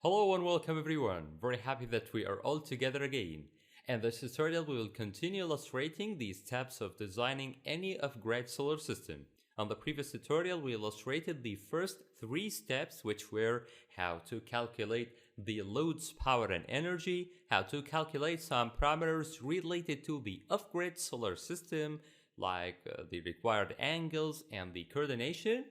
Hello and welcome everyone. Very happy that we are all together again. In this tutorial we will continue illustrating the steps of designing any off-grid solar system. On the previous tutorial we illustrated the first three steps, which were how to calculate the load's power and energy, how to calculate some parameters related to the off-grid solar system like the required angles and the coordination,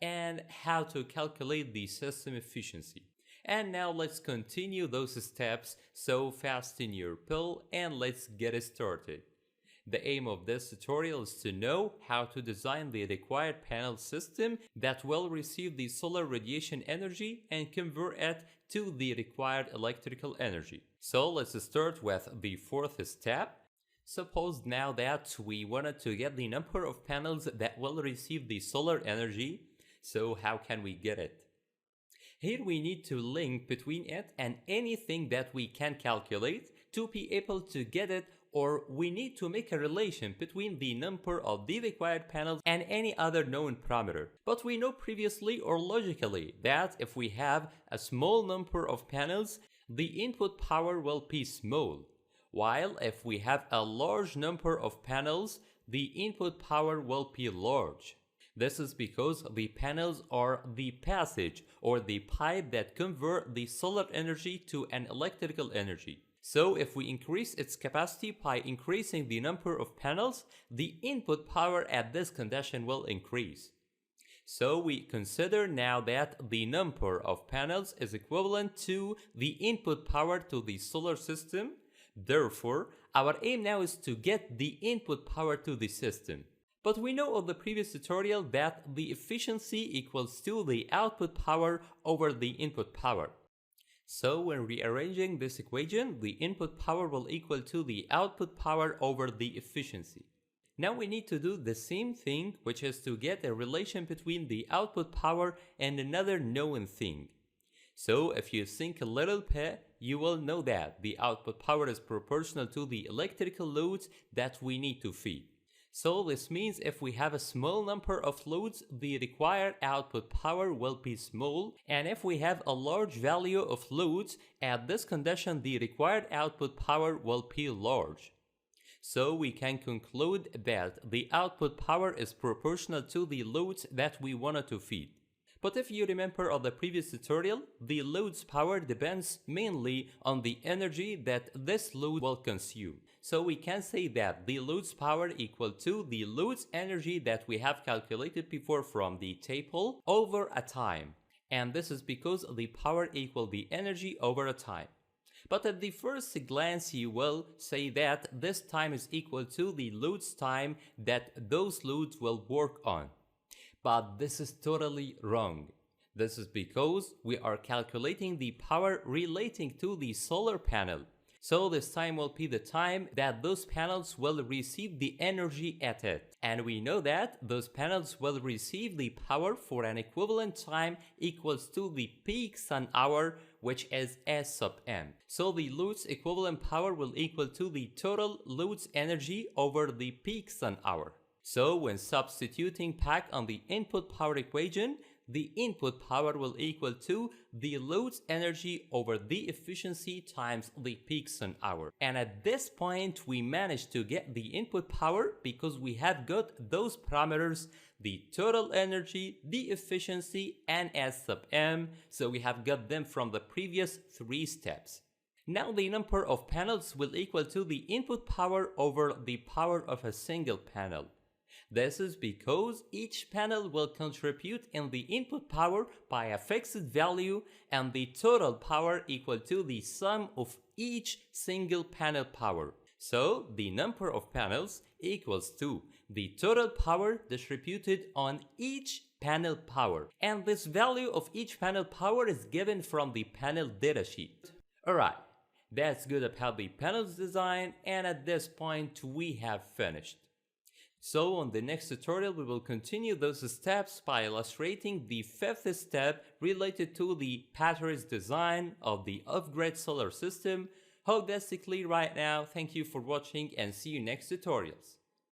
and how to calculate the system efficiency. And now let's continue those steps, so fasten your pill and let's get it started. The aim of this tutorial is to know how to design the required panel system that will receive the solar radiation energy and convert it to the required electrical energy. So let's start with the fourth step. Suppose now that we wanted to get the number of panels that will receive the solar energy. So how can we get it? Here we need to link between it and anything that we can calculate to be able to get it, or we need to make a relation between the number of the required panels and any other known parameter. But we know previously or logically that if we have a small number of panels, the input power will be small, while if we have a large number of panels, the input power will be large. This is because the panels are the passage or the pipe that convert the solar energy to an electrical energy. So if we increase its capacity by increasing the number of panels, the input power at this condition will increase. So we consider now that the number of panels is equivalent to the input power to the solar system. Therefore, our aim now is to get the input power to the system. But we know of the previous tutorial that the efficiency equals to the output power over the input power. So when rearranging this equation, the input power will equal to the output power over the efficiency. Now we need to do the same thing, which is to get a relation between the output power and another known thing. So if you think a little bit, you will know that the output power is proportional to the electrical loads that we need to feed. So this means if we have a small number of loads, the required output power will be small, and if we have a large value of loads, at this condition the required output power will be large. So we can conclude that the output power is proportional to the loads that we wanted to feed. But if you remember of the previous tutorial, the load's power depends mainly on the energy that this load will consume. So we can say that the load's power equal to the load's energy that we have calculated before from the table over a time. And this is because the power equal the energy over a time. But at the first glance you will say that this time is equal to the load's time that those loads will work on. But this is totally wrong. This is because we are calculating the power relating to the solar panel. So this time will be the time that those panels will receive the energy at it. And we know that those panels will receive the power for an equivalent time equals to the peak sun hour, which is S sub m. So the load's equivalent power will equal to the total load's energy over the peak sun hour. So when substituting back on the input power equation, the input power will equal to the load's energy over the efficiency times the peak sun hour. And at this point we managed to get the input power because we have got those parameters, the total energy, the efficiency, and S sub m. So we have got them from the previous three steps. Now the number of panels will equal to the input power over the power of a single panel. This is because each panel will contribute in the input power by a fixed value and the total power equal to the sum of each single panel power. So the number of panels equals to the total power distributed on each panel power. And this value of each panel power is given from the panel datasheet. Alright, that's good about the panel's design, and at this point we have finished. So on the next tutorial we will continue those steps by illustrating the fifth step related to the battery's design of the off-grid solar system. Hope that's clear right now. Thank you for watching and see you next tutorials.